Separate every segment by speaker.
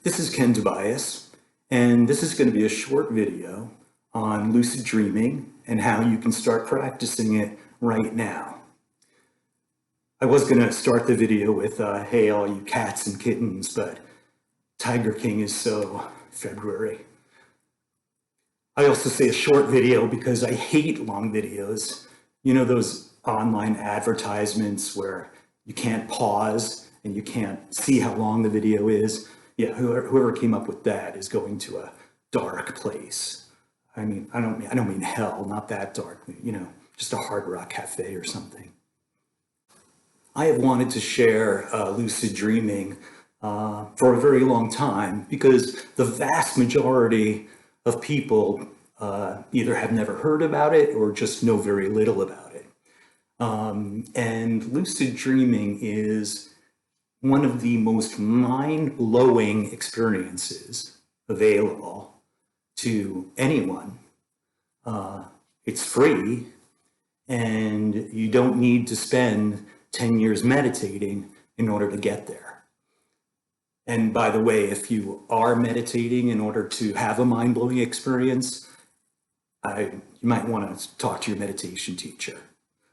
Speaker 1: This is Ken Tobias, and this is going to be a short video on lucid dreaming and how you can start practicing it right now. I was going to start the video with, hey, all you cats and kittens, but Tiger King is so February. I also say a short video because I hate long videos. You know those online advertisements where you can't pause and you can't see how long the video is? Yeah, whoever came up with that is going to a dark place. I mean, I don't mean hell, not that dark, you know, just a Hard Rock Cafe or something. I have wanted to share lucid dreaming for a very long time because the vast majority of people either have never heard about it or just know very little about it. And lucid dreaming is one of the most mind-blowing experiences available to anyone. It's free, and you don't need to spend 10 years meditating in order to get there. And by the way, if you are meditating in order to have a mind-blowing experience, you might want to talk to your meditation teacher.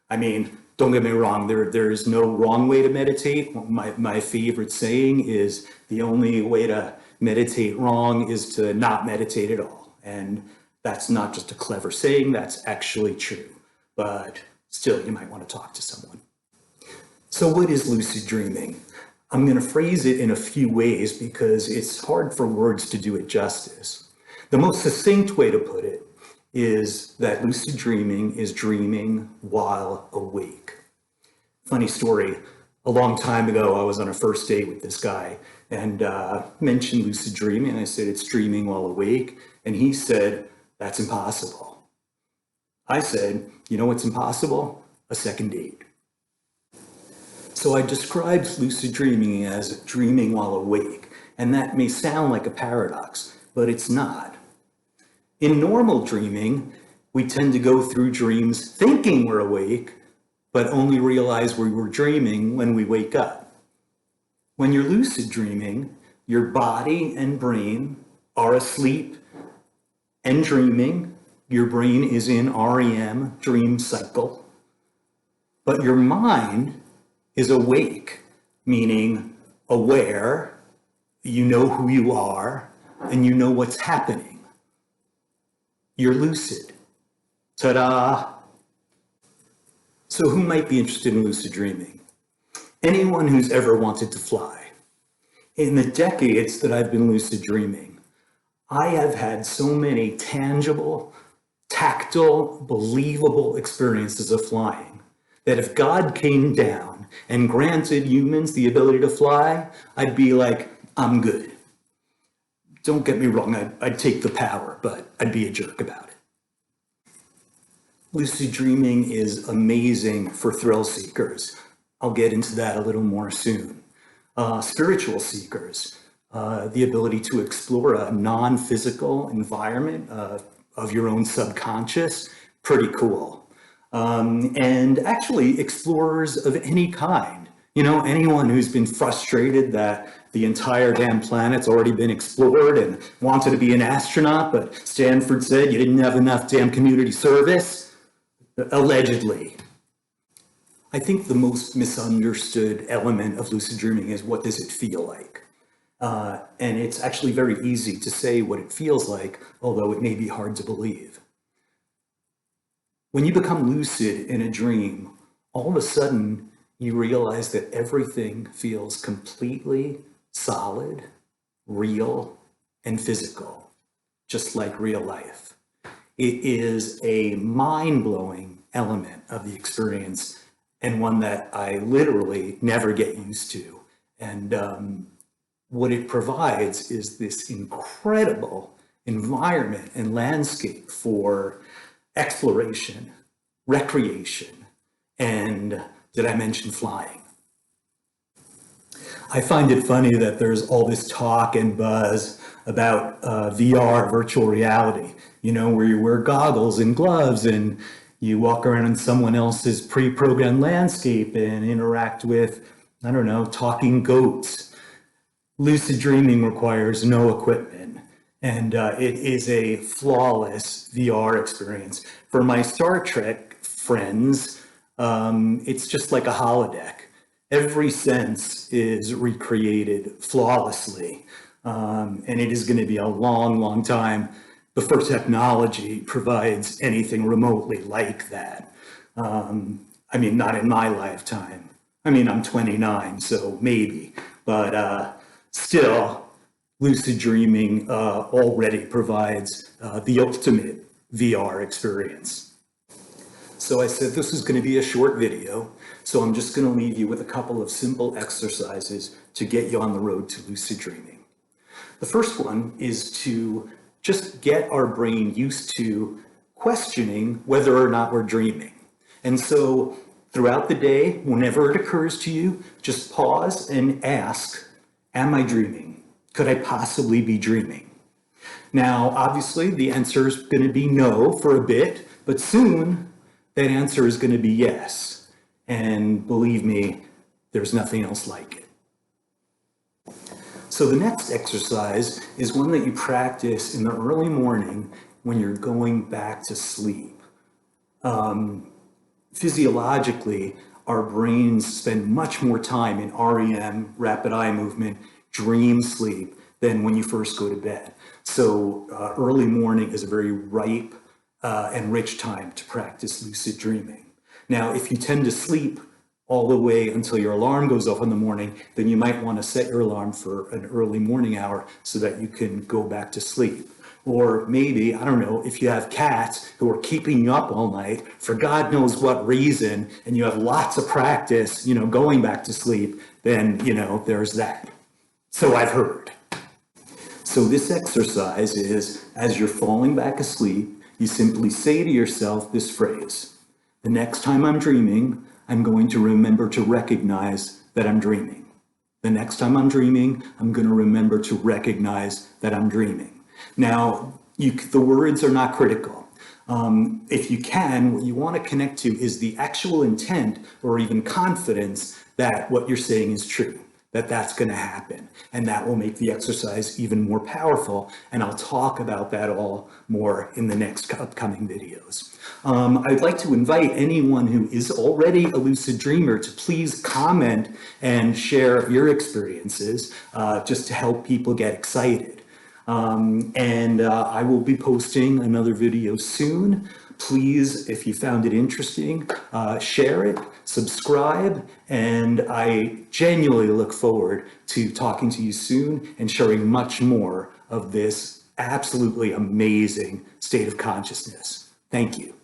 Speaker 1: I mean, don't get me wrong, there is no wrong way to meditate. My favorite saying is the only way to meditate wrong is to not meditate at all. And that's not just a clever saying, that's actually true. But still, you might want to talk to someone. So what is lucid dreaming? I'm going to phrase it in a few ways because it's hard for words to do it justice. The most succinct way to put it is that lucid dreaming is dreaming while awake. Funny story, a long time ago, I was on a first date with this guy and mentioned lucid dreaming. And I said, it's dreaming while awake. And he said, that's impossible. I said, you know what's impossible? A second date. So I described lucid dreaming as dreaming while awake. And that may sound like a paradox, but it's not. In normal dreaming, we tend to go through dreams thinking we're awake, but only realize we were dreaming when we wake up. When you're lucid dreaming, your body and brain are asleep and dreaming. Your brain is in REM, dream cycle, but your mind is awake, meaning aware, you know who you are, and you know what's happening. You're lucid. Ta-da! So who might be interested in lucid dreaming? Anyone who's ever wanted to fly. In the decades that I've been lucid dreaming, I have had so many tangible, tactile, believable experiences of flying that if God came down and granted humans the ability to fly, I'd be like, I'm good. Don't get me wrong, I'd take the power, but I'd be a jerk about it. Lucid dreaming is amazing for thrill seekers. I'll get into that a little more soon. Spiritual seekers, the ability to explore a non-physical environment of your own subconscious, pretty cool. And actually explorers of any kind. You know, anyone who's been frustrated that the entire damn planet's already been explored and wanted to be an astronaut, but Stanford said you didn't have enough damn community service, allegedly. I think the most misunderstood element of lucid dreaming is what does it feel like? And it's actually very easy to say what it feels like, although it may be hard to believe. When you become lucid in a dream, all of a sudden you realize that everything feels completely solid, real, and physical, just like real life. It is a mind-blowing element of the experience and one that I literally never get used to. And what it provides is this incredible environment and landscape for exploration, recreation, and did I mention flying? I find it funny that there's all this talk and buzz about VR, virtual reality, you know, where you wear goggles and gloves and you walk around in someone else's pre-programmed landscape and interact with, I don't know, talking goats. Lucid dreaming requires no equipment, and it is a flawless VR experience. For my Star Trek friends, it's just like a holodeck. Every sense is recreated flawlessly, and it is going to be a long, long time before technology provides anything remotely like that. I mean, not in my lifetime. I mean, I'm 29, so maybe, but still, lucid dreaming already provides the ultimate VR experience. So I said this is going to be a short video, so I'm just going to leave you with a couple of simple exercises to get you on the road to lucid dreaming. The first one is to just get our brain used to questioning whether or not we're dreaming. And so throughout the day, whenever it occurs to you, just pause and ask, am I dreaming? Could I possibly be dreaming? Now, obviously, the answer is going to be no for a bit, but soon that answer is going to be yes. And believe me, there's nothing else like it. So the next exercise is one that you practice in the early morning when you're going back to sleep. Physiologically, our brains spend much more time in REM, rapid eye movement, dream sleep than when you first go to bed. So early morning is a very ripe and rich time to practice lucid dreaming. Now, if you tend to sleep all the way until your alarm goes off in the morning, then you might want to set your alarm for an early morning hour so that you can go back to sleep. Or maybe, I don't know, if you have cats who are keeping you up all night for God knows what reason, and you have lots of practice, going back to sleep, then, there's that. So I've heard. So this exercise is, as you're falling back asleep, you simply say to yourself this phrase: the next time I'm dreaming, I'm going to remember to recognize that I'm dreaming. The next time I'm dreaming, I'm going to remember to recognize that I'm dreaming. Now, the words are not critical. If you can, what you want to connect to is the actual intent or even confidence that what you're saying is true, that that's going to happen. And that will make the exercise even more powerful. And I'll talk about that all more in the next upcoming videos. I'd like to invite anyone who is already a lucid dreamer to please comment and share your experiences just to help people get excited. I will be posting another video soon. Please, if you found it interesting, share it, subscribe, and I genuinely look forward to talking to you soon and sharing much more of this absolutely amazing state of consciousness. Thank you.